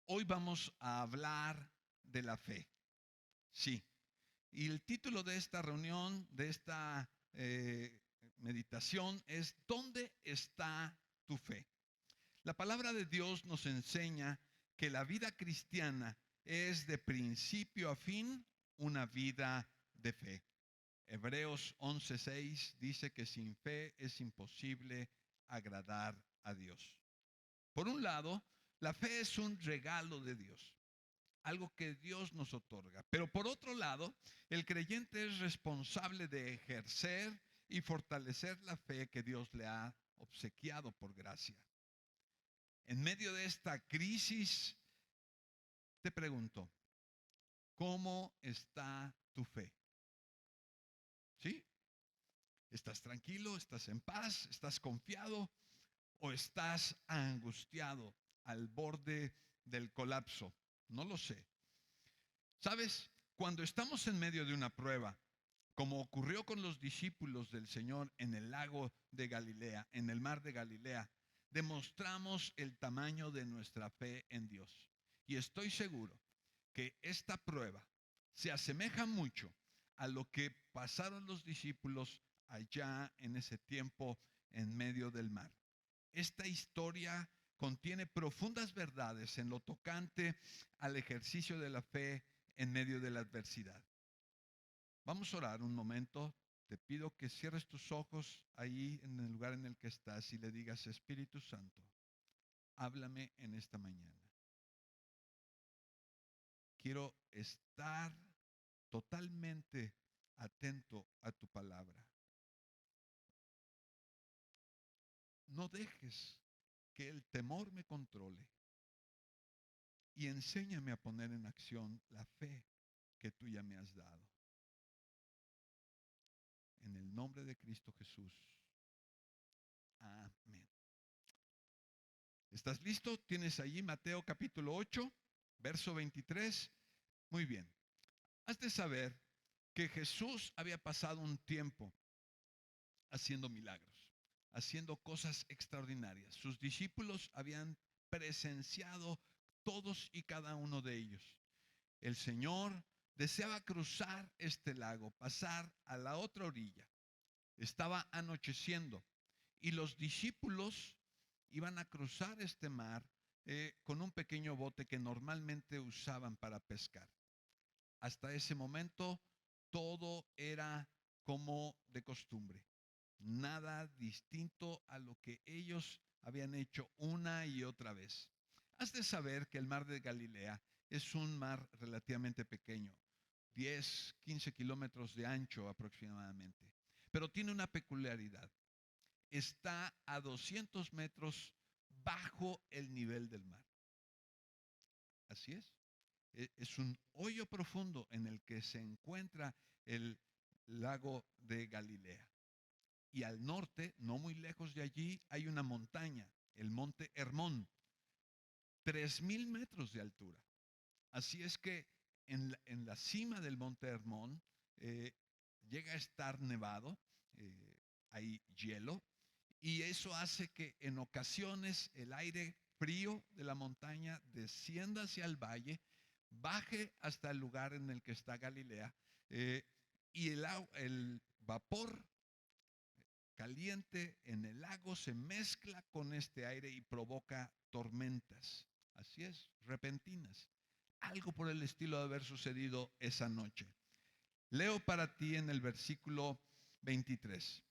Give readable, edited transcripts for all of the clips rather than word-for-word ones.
Hoy vamos a hablar de la fe. Sí. Y el título de esta reunión, de esta meditación es ¿dónde está tu fe? La palabra de Dios nos enseña que la vida cristiana es de principio a fin una vida de fe. Hebreos 11:6 dice que sin fe es imposible agradar a Dios. Por un lado, la fe es un regalo de Dios, algo que Dios nos otorga. Pero por otro lado, el creyente es responsable de ejercer y fortalecer la fe que Dios le ha obsequiado por gracia. En medio de esta crisis, te pregunto, ¿cómo está tu fe? ¿Sí? ¿Estás tranquilo? ¿Estás en paz? ¿Estás confiado? ¿O estás angustiado al borde del colapso? No lo sé. ¿Sabes? Cuando estamos en medio de una prueba, como ocurrió con los discípulos del Señor en el lago de Galilea, en el mar de Galilea, demostramos el tamaño de nuestra fe en Dios. Y estoy seguro que esta prueba se asemeja mucho a lo que pasaron los discípulos allá en ese tiempo en medio del mar. Esta historia contiene profundas verdades en lo tocante al ejercicio de la fe en medio de la adversidad. Vamos a orar un momento. Te pido que cierres tus ojos ahí en el lugar en el que estás y le digas, Espíritu Santo, háblame en esta mañana. Quiero estar totalmente atento a tu palabra. No dejes que el temor me controle y enséñame a poner en acción la fe que tú ya me has dado. En el nombre de Cristo Jesús. Amén. ¿Estás listo? ¿Tienes allí Mateo capítulo 8, verso 23? Muy bien. Has de saber que Jesús había pasado un tiempo haciendo milagros, haciendo cosas extraordinarias. Sus discípulos habían presenciado todos y cada uno de ellos. El Señor deseaba cruzar este lago, pasar a la otra orilla. Estaba anocheciendo y los discípulos iban a cruzar este mar con un pequeño bote que normalmente usaban para pescar. Hasta ese momento todo era como de costumbre, nada distinto a lo que ellos habían hecho una y otra vez. Has de saber que el mar de Galilea es un mar relativamente pequeño, 10, 15 kilómetros de ancho aproximadamente, pero tiene una peculiaridad. Está a 200 metros bajo el nivel del mar. Así es. Es un hoyo profundo en el que se encuentra el lago de Galilea. Y al norte, no muy lejos de allí, hay una montaña, el monte Hermón, 3000 metros de altura. Así es que en la cima del monte Hermón eh, llega a estar nevado, hay hielo, y eso hace que en ocasiones el aire frío de la montaña descienda hacia el valle, baje hasta el lugar en el que está Galilea, eh, y el vapor caliente en el lago se mezcla con este aire y provoca tormentas. Así es, repentinas. Algo por el estilo de haber sucedido esa noche. Leo para ti en el versículo 23.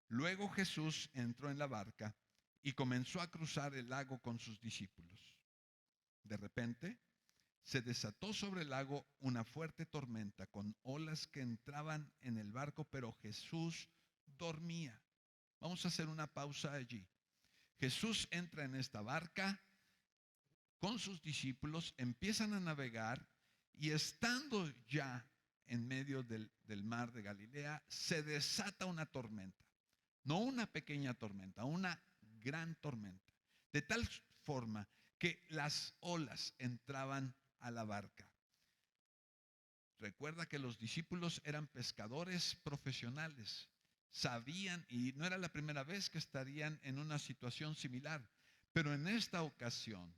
Luego Jesús entró en la barca y comenzó a cruzar el lago con sus discípulos. De repente, se desató sobre el lago una fuerte tormenta con olas que entraban en el barco, pero Jesús dormía. Vamos a hacer una pausa allí. Jesús entra en esta barca con sus discípulos, empiezan a navegar y estando ya en medio del mar de Galilea, se desata una tormenta. No una pequeña tormenta, una gran tormenta. De tal forma que las olas entraban a la barca. Recuerda que los discípulos eran pescadores profesionales. Sabían, y no era la primera vez que estarían en una situación similar, pero en esta ocasión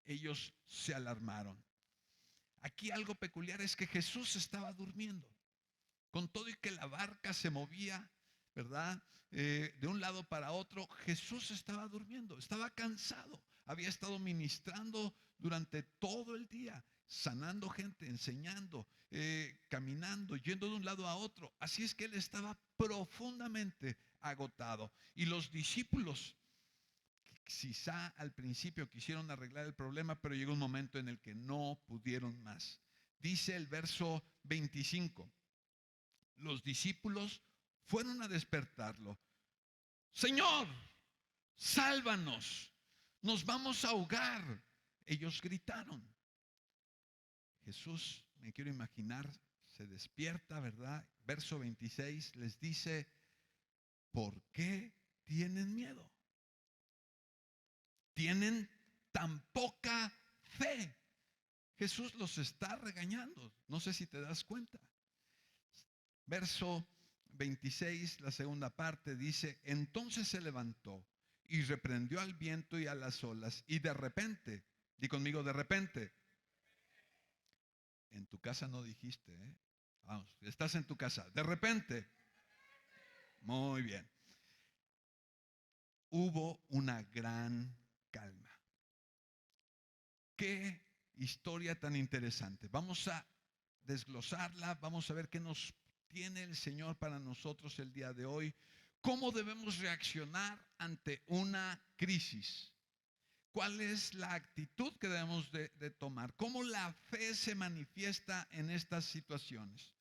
ellos se alarmaron. Aquí algo peculiar es que Jesús estaba durmiendo. Con todo y que la barca se movía, ¿verdad? De un lado para otro, Jesús estaba durmiendo, estaba cansado. Había estado ministrando durante todo el día, sanando gente, enseñando, caminando, yendo de un lado a otro. Así es que él estaba profundamente agotado. Y los discípulos, quizá al principio quisieron arreglar el problema, pero llegó un momento en el que no pudieron más. Dice el verso 25. Los discípulos fueron a despertarlo. Señor, sálvanos, nos vamos a ahogar. Ellos gritaron. Jesús, me quiero imaginar, se despierta, ¿verdad? Verso 26 les dice, ¿por qué tienen miedo? Tienen tan poca fe. Jesús los está regañando. No sé si te das cuenta. Verso 26, la segunda parte dice, entonces se levantó y reprendió al viento y a las olas y de repente, di conmigo de repente, en tu casa no dijiste, ¿eh? Vamos, estás en tu casa, de repente, muy bien, hubo una gran calma. Qué historia tan interesante. Vamos a desglosarla, vamos a ver qué nos tiene el Señor para nosotros el día de hoy. ¿Cómo debemos reaccionar ante una crisis? ¿Cuál es la actitud que debemos de tomar? ¿Cómo la fe se manifiesta en estas situaciones?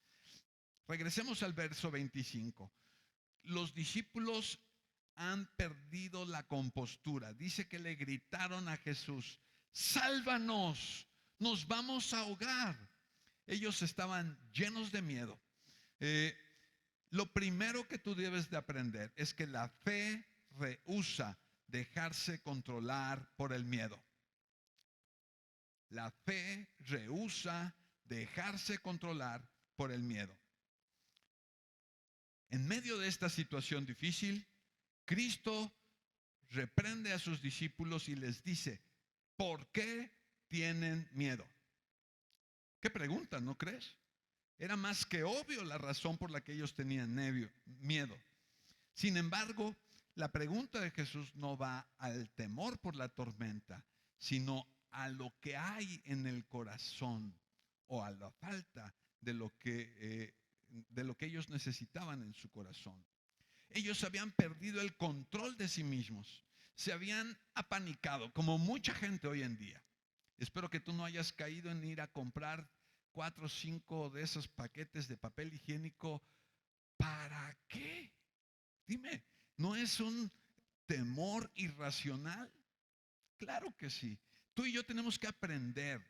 Regresemos al verso 25. Los discípulos han perdido la compostura. Dice que le gritaron a Jesús, sálvanos, nos vamos a ahogar. Ellos estaban llenos de miedo. Lo primero que tú debes de aprender es que la fe rehúsa dejarse controlar por el miedo. La fe rehúsa dejarse controlar por el miedo. En medio de esta situación difícil, Cristo reprende a sus discípulos y les dice, ¿por qué tienen miedo? ¿Qué pregunta, no crees? Era más que obvio la razón por la que ellos tenían miedo. Sin embargo, la pregunta de Jesús no va al temor por la tormenta, sino a lo que hay en el corazón o a la falta de lo que ellos necesitaban en su corazón. Ellos habían perdido el control de sí mismos, se habían apanicado, como mucha gente hoy en día. Espero que tú no hayas caído en ir a comprar 4 o 5 de esos paquetes de papel higiénico. ¿Para qué? Dime, ¿no es un temor irracional? Claro que sí. Tú y yo tenemos que aprender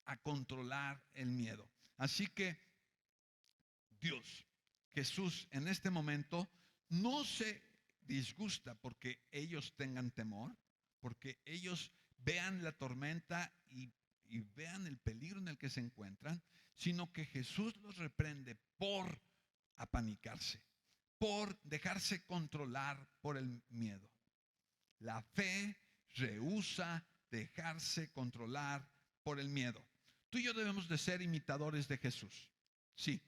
a controlar el miedo. Así que Dios, Jesús, en este momento no se disgusta porque ellos tengan temor, porque ellos vean la tormenta y vean el peligro en el que se encuentran, sino que Jesús los reprende por apanicarse, por dejarse controlar por el miedo. La fe rehúsa dejarse controlar por el miedo. Tú y yo debemos de ser imitadores de Jesús. Sí.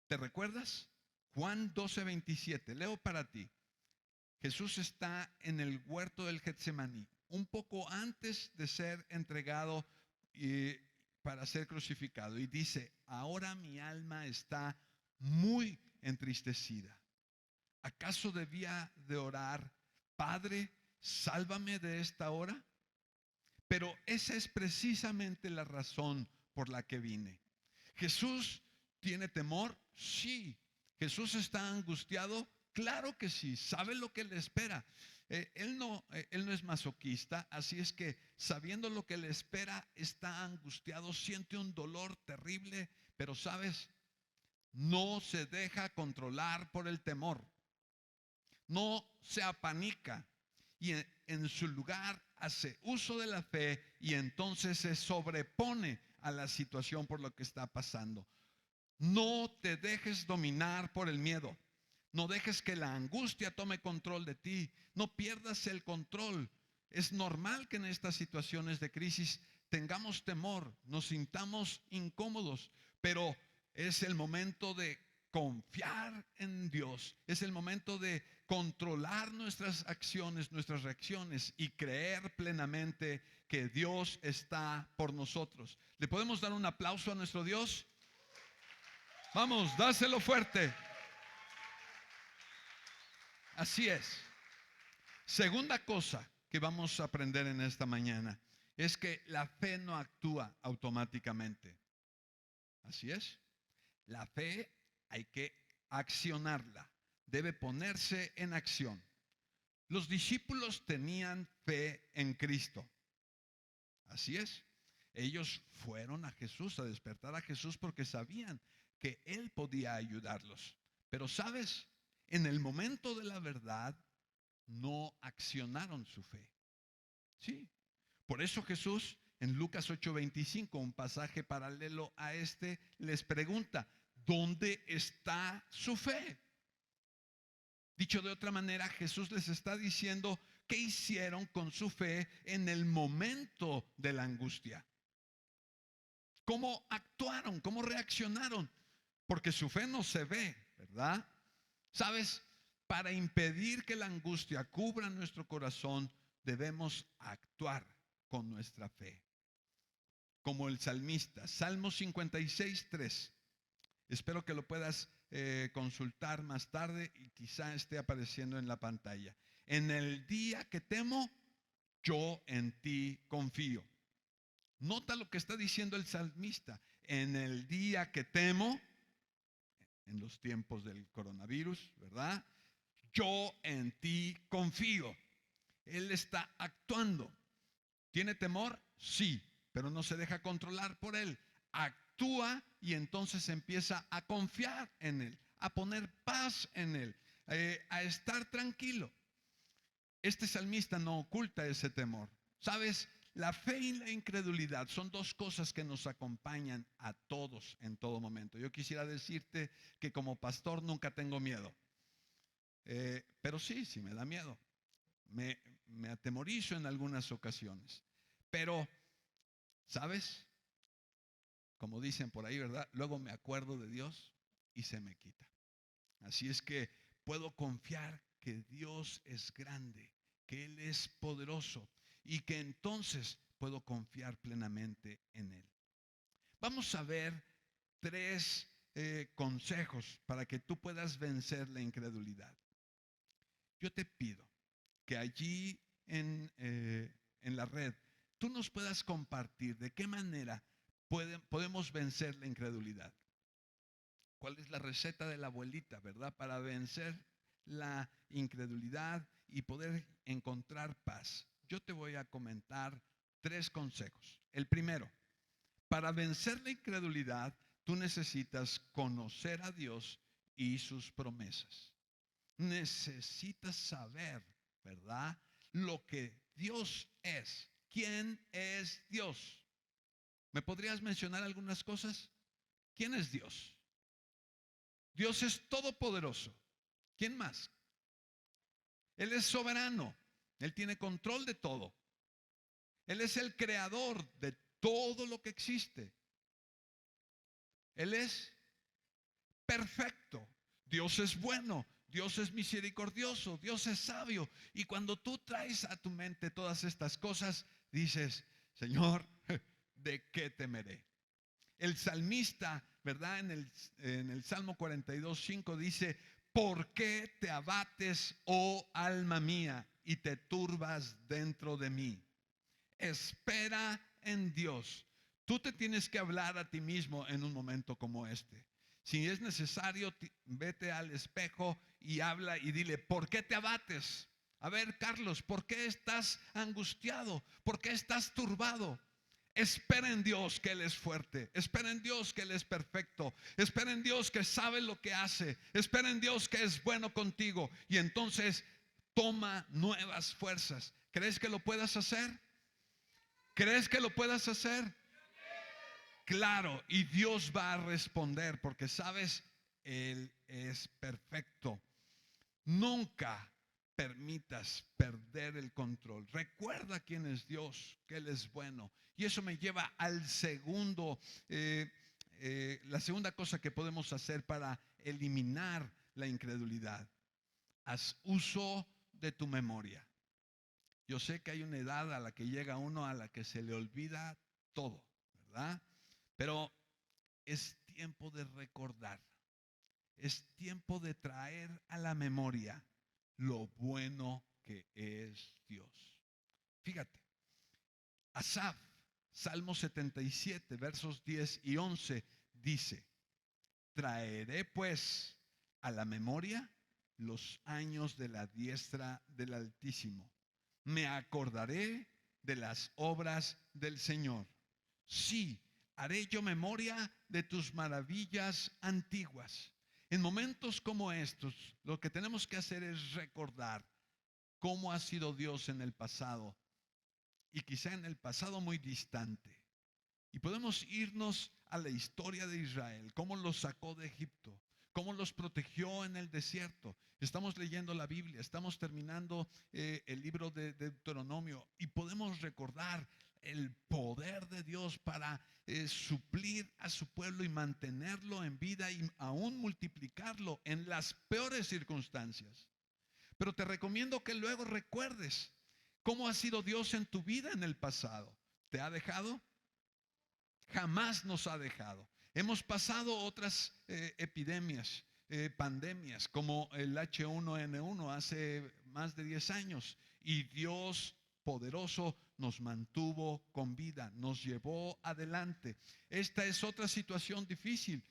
¿Te recuerdas? Juan 12:27. Leo para ti. Jesús está en el huerto del Getsemaní, un poco antes de ser entregado para ser crucificado. Y dice, ahora mi alma está muy entristecida. ¿Acaso debía de orar, Padre, sálvame de esta hora? Pero esa es precisamente la razón por la que vine. Jesús tiene temor, sí. Jesús está angustiado, claro que sí. Sabe lo que le espera. Él no es masoquista, así es que sabiendo lo que le espera, está angustiado, siente un dolor terrible, pero sabes, no se deja controlar por el temor. No se apanica y en su lugar hace uso de la fe y entonces se sobrepone a la situación por lo que está pasando. No te dejes dominar por el miedo. No dejes que la angustia tome control de ti. No pierdas el control. Es normal que en estas situaciones de crisis tengamos temor, nos sintamos incómodos, pero es el momento de confiar en Dios. Es el momento de controlar nuestras acciones, nuestras reacciones y creer plenamente que Dios está por nosotros. ¿Le podemos dar un aplauso a nuestro Dios? Vamos, dáselo fuerte. Así es. Segunda cosa que vamos a aprender en esta mañana es que la fe no actúa automáticamente. Así es. La fe hay que accionarla. Debe ponerse en acción. Los discípulos tenían fe en Cristo. Así es. Ellos fueron a Jesús, a despertar a Jesús porque sabían que Él podía ayudarlos. Pero sabes, en el momento de la verdad no accionaron su fe. Sí. Por eso Jesús en Lucas 8:25, un pasaje paralelo a este, les pregunta, ¿dónde está su fe? Dicho de otra manera, Jesús les está diciendo qué hicieron con su fe en el momento de la angustia. ¿Cómo actuaron? ¿Cómo reaccionaron? Porque su fe no se ve, ¿verdad? ¿Sabes? Para impedir que la angustia cubra nuestro corazón, debemos actuar con nuestra fe. Como el salmista, Salmo 56:3. Espero que lo puedas consultar más tarde y quizá esté apareciendo en la pantalla. En el día que temo, yo en ti confío. Nota lo que está diciendo el salmista. En el día que temo, en los tiempos del coronavirus, ¿verdad? Yo en ti confío. Él está actuando. ¿Tiene temor? Sí, pero no se deja controlar por él. Actúa y entonces empieza a confiar en él, a poner paz en él, a estar tranquilo. Este salmista no oculta ese temor. ¿Sabes? La fe y la incredulidad son dos cosas que nos acompañan a todos en todo momento. Yo quisiera decirte que como pastor nunca tengo miedo. Pero sí me da miedo. Me atemorizo en algunas ocasiones. Pero, ¿sabes? Como dicen por ahí, ¿verdad? Luego me acuerdo de Dios y se me quita. Así es que puedo confiar que Dios es grande, que Él es poderoso y que entonces puedo confiar plenamente en Él. Vamos a ver tres consejos para que tú puedas vencer la incredulidad. Yo te pido que allí en la red tú nos puedas compartir de qué manera podemos vencer la incredulidad. ¿Cuál es la receta de la abuelita, verdad? Para vencer la incredulidad y poder encontrar paz. Yo te voy a comentar tres consejos. El primero, para vencer la incredulidad, tú necesitas conocer a Dios y sus promesas. Necesitas saber, ¿verdad? Lo que Dios es. ¿Quién es Dios? ¿Me podrías mencionar algunas cosas? ¿Quién es Dios? Dios es todopoderoso. ¿Quién más? Él es soberano. Él tiene control de todo. Él es el creador de todo lo que existe. Él es perfecto. Dios es bueno. Dios es misericordioso. Dios es sabio. Y cuando tú traes a tu mente todas estas cosas, dices, Señor, ¿de qué temeré? El salmista, ¿verdad? En el Salmo 42:5 dice, ¿por qué te abates, oh alma mía, y te turbas dentro de mí? Espera en Dios. Tú te tienes que hablar a ti mismo en un momento como este. Si es necesario, vete al espejo y habla y dile, ¿por qué te abates? A ver, Carlos, ¿por qué estás angustiado? ¿Por qué estás turbado? Espera en Dios que Él es fuerte. Espera en Dios que Él es perfecto. Espera en Dios que sabe lo que hace. Espera en Dios que es bueno contigo. Y entonces toma nuevas fuerzas. ¿Crees que lo puedas hacer? ¿Crees que lo puedas hacer? Claro, y Dios va a responder porque sabes, Él es perfecto. Nunca permitas perder el control. Recuerda quién es Dios, que Él es bueno. Y eso me lleva al la segunda cosa que podemos hacer para eliminar la incredulidad. Haz uso de tu memoria. Yo sé que hay una edad a la que llega uno a la que se le olvida todo, ¿verdad? Pero es tiempo de recordar. Es tiempo de traer a la memoria lo bueno que es Dios. Fíjate, Asaf, Salmo 77, versos 10 y 11, dice: traeré pues a la memoria los años de la diestra del Altísimo. Me acordaré de las obras del Señor. Sí, haré yo memoria de tus maravillas antiguas. En momentos como estos, lo que tenemos que hacer es recordar cómo ha sido Dios en el pasado, y quizá en el pasado muy distante. Y podemos irnos a la historia de Israel, cómo los sacó de Egipto, cómo los protegió en el desierto. Estamos leyendo la Biblia, estamos terminando el libro de Deuteronomio, y podemos recordar el poder de Dios para suplir a su pueblo y mantenerlo en vida y aún multiplicarlo en las peores circunstancias. Pero te recomiendo que luego recuerdes cómo ha sido Dios en tu vida en el pasado. ¿Te ha dejado? Jamás nos ha dejado. Hemos pasado otras epidemias, pandemias, como el H1N1 hace más de 10 años, y Dios poderoso nos mantuvo con vida, nos llevó adelante. Esta es otra situación difícil,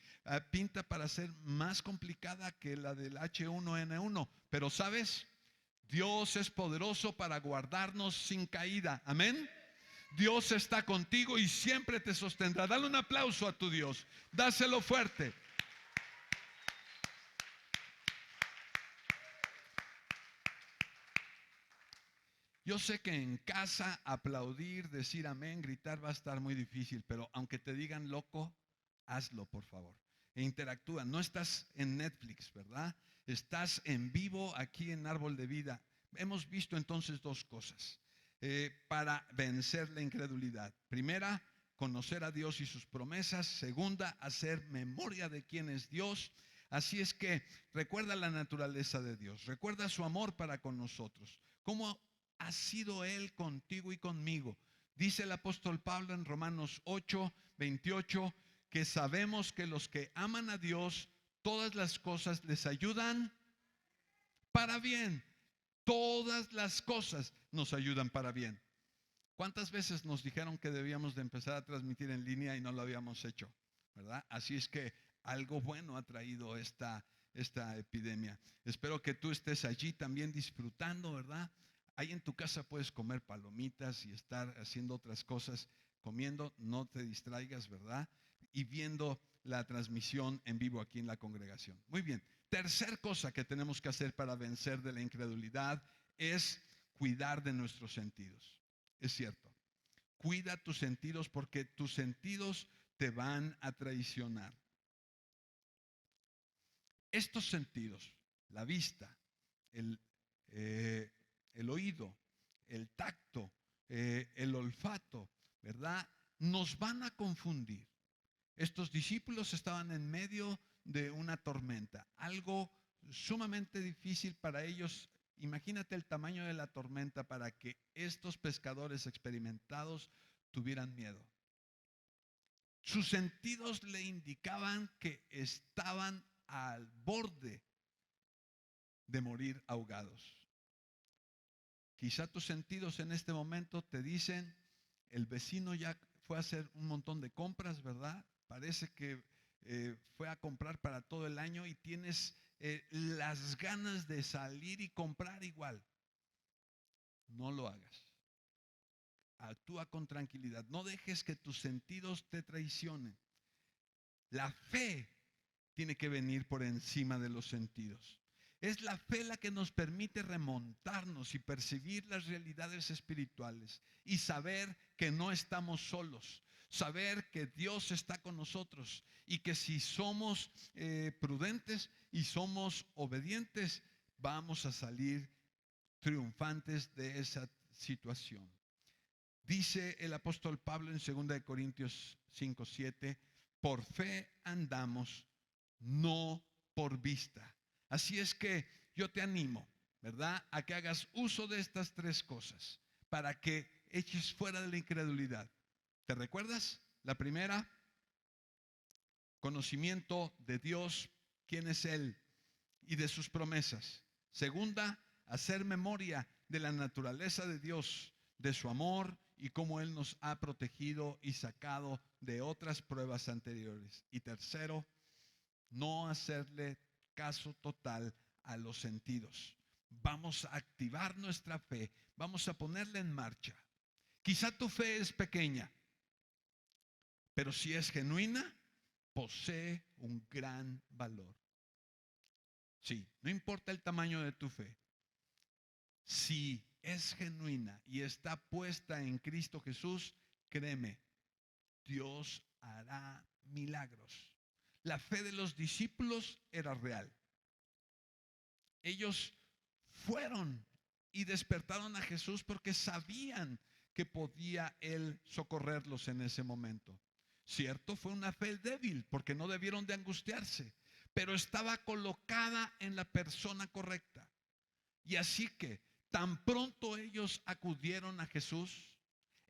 pinta para ser más complicada que la del H1N1, pero ¿sabes? Dios es poderoso para guardarnos sin caída. Amén. Dios está contigo y siempre te sostendrá. Dale un aplauso a tu Dios. Dáselo fuerte. Yo sé que en casa aplaudir, decir amén, gritar va a estar muy difícil, pero aunque te digan loco, hazlo por favor. E interactúa. No estás en Netflix, ¿verdad? Estás en vivo aquí en Árbol de Vida. Hemos visto entonces dos cosas para vencer la incredulidad. Primera, conocer a Dios y sus promesas. Segunda, hacer memoria de quién es Dios. Así es que recuerda la naturaleza de Dios, recuerda su amor para con nosotros, cómo ha sido Él contigo y conmigo. Dice el apóstol Pablo en Romanos 8:28 que sabemos que los que aman a Dios, todas las cosas les ayudan para bien. Todas las cosas nos ayudan para bien. ¿Cuántas veces nos dijeron que debíamos de empezar a transmitir en línea y no lo habíamos hecho? ¿Verdad? Así es que algo bueno ha traído esta epidemia. Espero que tú estés allí también disfrutando, ¿verdad? Ahí en tu casa puedes comer palomitas y estar haciendo otras cosas, comiendo, no te distraigas, ¿verdad? Y viendo la transmisión en vivo aquí en la congregación. Muy bien. Tercer cosa que tenemos que hacer para vencer de la incredulidad es cuidar de nuestros sentidos. Es cierto. Cuida tus sentidos porque tus sentidos te van a traicionar. Estos sentidos, la vista, el oído, el tacto, el olfato, ¿verdad? Nos van a confundir. Estos discípulos estaban en medio de una tormenta, algo sumamente difícil para ellos. Imagínate el tamaño de la tormenta para que estos pescadores experimentados tuvieran miedo. Sus sentidos le indicaban que estaban al borde de morir ahogados. Quizá tus sentidos en este momento te dicen: el vecino ya fue a hacer un montón de compras, ¿verdad? Parece que fue a comprar para todo el año y tienes las ganas de salir y comprar igual. No lo hagas. Actúa con tranquilidad. No dejes que tus sentidos te traicionen. La fe tiene que venir por encima de los sentidos. Es la fe la que nos permite remontarnos y percibir las realidades espirituales y saber que no estamos solos, saber que Dios está con nosotros y que si somos prudentes y somos obedientes, vamos a salir triunfantes de esa situación. Dice el apóstol Pablo en 2 Corintios 5:7, por fe andamos, no por vista. Así es que yo te animo, ¿verdad?, a que hagas uso de estas tres cosas para que eches fuera de la incredulidad. ¿Te recuerdas? La primera, conocimiento de Dios, quién es Él y de sus promesas. Segunda, hacer memoria de la naturaleza de Dios, de su amor y cómo Él nos ha protegido y sacado de otras pruebas anteriores. Y tercero, no hacerle caso total a los sentidos. Vamos a activar nuestra fe, vamos a ponerla en marcha. Quizá tu fe es pequeña, pero si es genuina, posee un gran valor. Sí, no importa el tamaño de tu fe. Si es genuina y está puesta en Cristo Jesús, créeme, Dios hará milagros. La fe de los discípulos era real. Ellos fueron y despertaron a Jesús porque sabían que podía Él socorrerlos en ese momento. Cierto, fue una fe débil porque no debieron de angustiarse, pero estaba colocada en la persona correcta. Y así que tan pronto ellos acudieron a Jesús,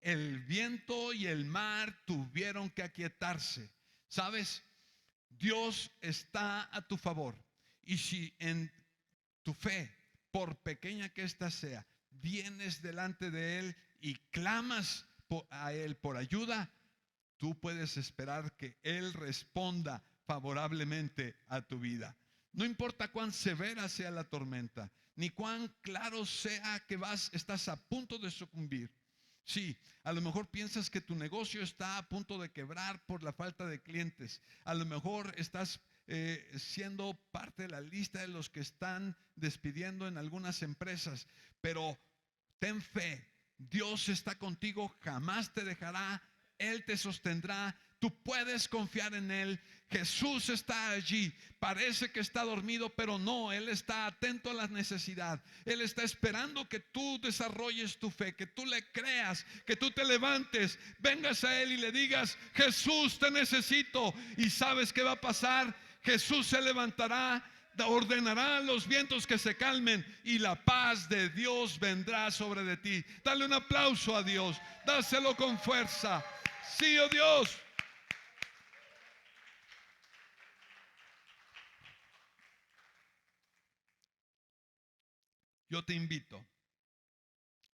el viento y el mar tuvieron que aquietarse. ¿Sabes? Dios está a tu favor. Y si en tu fe, por pequeña que ésta sea, vienes delante de Él y clamas a Él por ayuda, tú puedes esperar que Él responda favorablemente a tu vida. No importa cuán severa sea la tormenta, ni cuán claro sea que estás a punto de sucumbir. Sí, a lo mejor piensas que tu negocio está a punto de quebrar por la falta de clientes. A lo mejor estás siendo parte de la lista de los que están despidiendo en algunas empresas. Pero ten fe, Dios está contigo, jamás te dejará, Él te sostendrá. Tú puedes confiar en Él. Jesús está allí. Parece que está dormido, pero no. Él está atento a la necesidad. Él está esperando que tú desarrolles tu fe, que tú le creas, que tú te levantes, vengas a Él y le digas: Jesús, te necesito. Y ¿sabes qué va a pasar? Jesús se levantará, ordenará a los vientos que se calmen y la paz de Dios vendrá sobre de ti. Dale un aplauso a Dios. Dáselo con fuerza. Sí, oh Dios. Yo te invito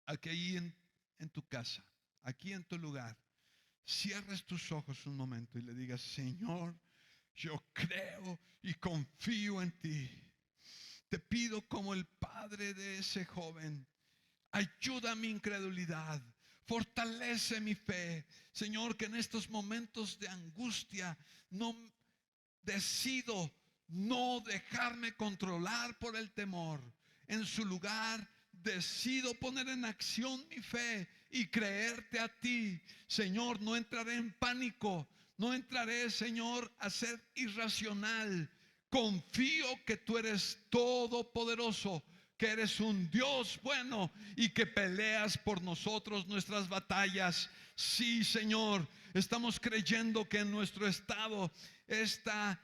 a que ahí en tu casa, aquí en tu lugar, cierres tus ojos un momento y le digas: Señor, yo creo y confío en ti. Te pido, como el padre de ese joven, ayuda mi incredulidad, fortalece mi fe. Señor, que en estos momentos de angustia no decido no dejarme controlar por el temor. En su lugar, decido poner en acción mi fe y creerte a ti. Señor, no entraré en pánico. No entraré, Señor, a ser irracional. Confío que tú eres todopoderoso, que eres un Dios bueno y que peleas por nosotros nuestras batallas. Sí, Señor, estamos creyendo que en nuestro estado esta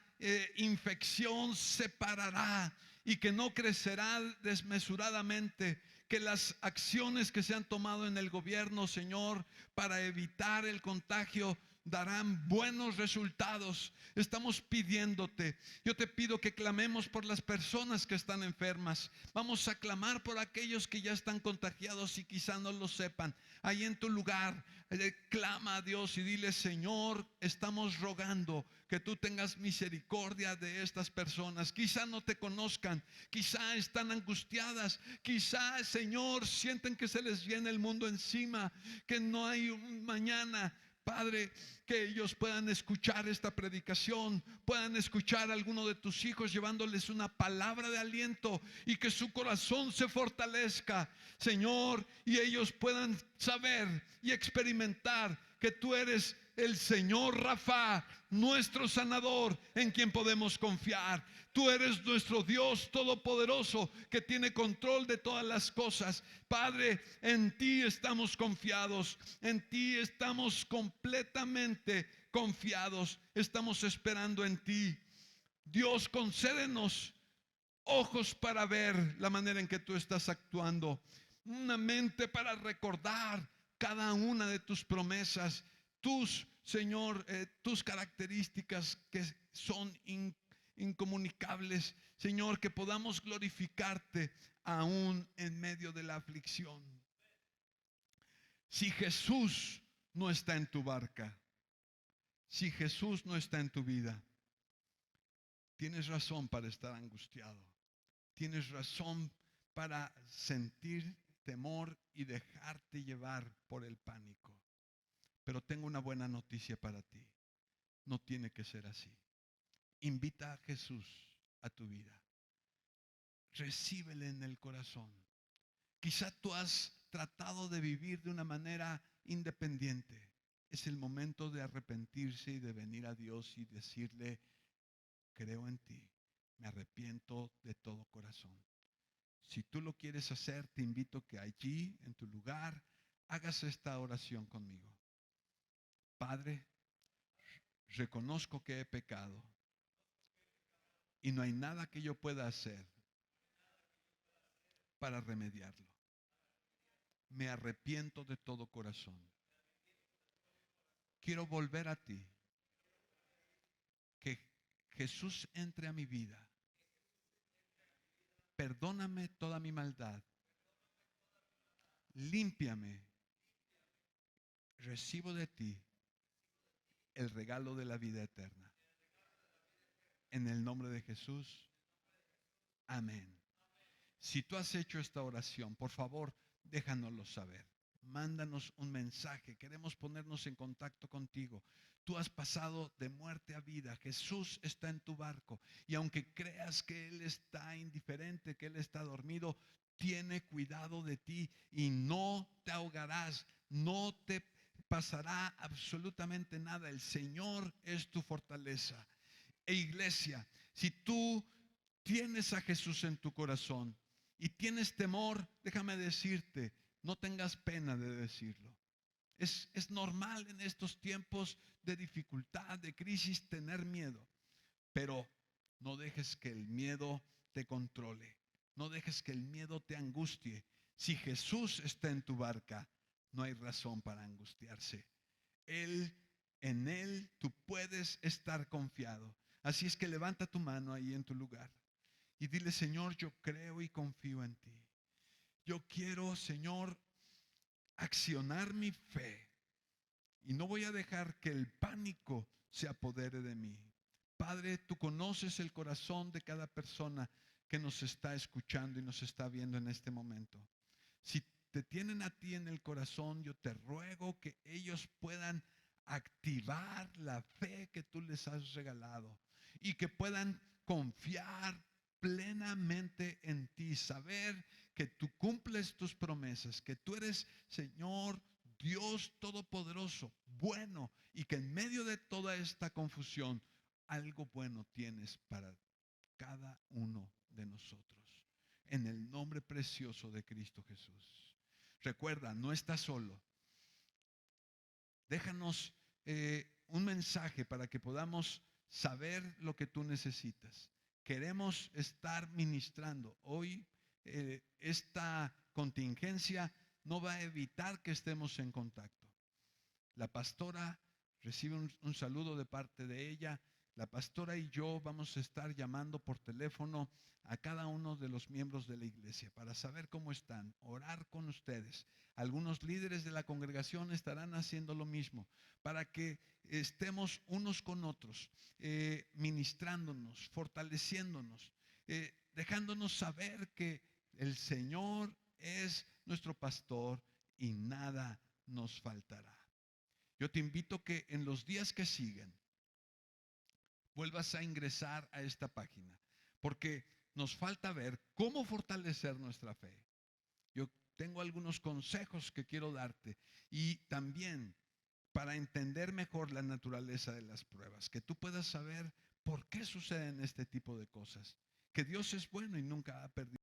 infección se parará y que no crecerá desmesuradamente, que las acciones que se han tomado en el gobierno, Señor, para evitar el contagio darán buenos resultados. Estamos pidiéndote, yo te pido que clamemos por las personas que están enfermas. Vamos a clamar por aquellos que ya están contagiados y quizá no lo sepan. Ahí en tu lugar, clama a Dios y dile: Señor, estamos rogando que tú tengas misericordia de estas personas. Quizá no te conozcan, quizá están angustiadas, quizá, Señor, sienten que se les viene el mundo encima, que no hay un mañana. Padre, que ellos puedan escuchar esta predicación, puedan escuchar a alguno de tus hijos llevándoles una palabra de aliento y que su corazón se fortalezca, Señor, y ellos puedan saber y experimentar que tú eres el Señor Rafa, nuestro sanador, en quien podemos confiar. Tú eres nuestro Dios todopoderoso que tiene control de todas las cosas. Padre, en ti estamos confiados, en ti estamos completamente confiados, estamos esperando en ti. Dios, concédenos ojos para ver la manera en que tú estás actuando, una mente para recordar cada una de tus promesas, tus, Señor, tus características que son incomunicables, Señor, que podamos glorificarte aún en medio de la aflicción. Si Jesús no está en tu barca, si Jesús no está en tu vida, tienes razón para estar angustiado. Tienes razón para sentir temor y dejarte llevar por el pánico. Pero tengo una buena noticia para ti. No tiene que ser así. Invita a Jesús a tu vida. Recíbele en el corazón. Quizá tú has tratado de vivir de una manera independiente. Es el momento de arrepentirse y de venir a Dios y decirle: creo en ti, me arrepiento de todo corazón. Si tú lo quieres hacer, te invito que allí, en tu lugar, hagas esta oración conmigo. Padre, reconozco que he pecado y no hay nada que yo pueda hacer para remediarlo. Me arrepiento de todo corazón. Quiero volver a ti. Que Jesús entre a mi vida. Perdóname toda mi maldad. Límpiame. Recibo de ti el regalo de la vida eterna. En el nombre de Jesús. Amén. Si tú has hecho esta oración, por favor, déjanoslo saber. Mándanos un mensaje. Queremos ponernos en contacto contigo. Tú has pasado de muerte a vida. Jesús está en tu barco. Y aunque creas que Él está indiferente, que Él está dormido, tiene cuidado de ti y no te ahogarás. No te pasará absolutamente nada. El Señor es tu fortaleza. E iglesia, si tú tienes a Jesús en tu corazón y tienes temor, déjame decirte, no tengas pena de decirlo. Es normal en estos tiempos de dificultad, de crisis, tener miedo. Pero no dejes que el miedo te controle. No dejes que el miedo te angustie. Si Jesús está en tu barca, no hay razón para angustiarse. En Él tú puedes estar confiado. Así es que levanta tu mano ahí en tu lugar y dile: Señor, yo creo y confío en ti. Yo quiero, Señor, accionar mi fe y no voy a dejar que el pánico se apodere de mí. Padre, tú conoces el corazón de cada persona que nos está escuchando y nos está viendo en este momento. Si te tienen a ti en el corazón, yo te ruego que ellos puedan activar la fe que tú les has regalado y que puedan confiar plenamente en ti, saber que tú cumples tus promesas, que tú eres, Señor, Dios todopoderoso, bueno, y que en medio de toda esta confusión algo bueno tienes para cada uno de nosotros. En el nombre precioso de Cristo Jesús. Recuerda, no estás solo. Déjanos un mensaje para que podamos saber lo que tú necesitas. Queremos estar ministrando. Hoy esta contingencia no va a evitar que estemos en contacto. La pastora recibe un saludo de parte de ella. La pastora y yo vamos a estar llamando por teléfono a cada uno de los miembros de la iglesia para saber cómo están, orar con ustedes. Algunos líderes de la congregación estarán haciendo lo mismo para que estemos unos con otros, ministrándonos, fortaleciéndonos, dejándonos saber que el Señor es nuestro pastor y nada nos faltará. Yo te invito que en los días que siguen vuelvas a ingresar a esta página, porque nos falta ver cómo fortalecer nuestra fe. Yo tengo algunos consejos que quiero darte y también para entender mejor la naturaleza de las pruebas, que tú puedas saber por qué suceden este tipo de cosas, que Dios es bueno y nunca ha perdido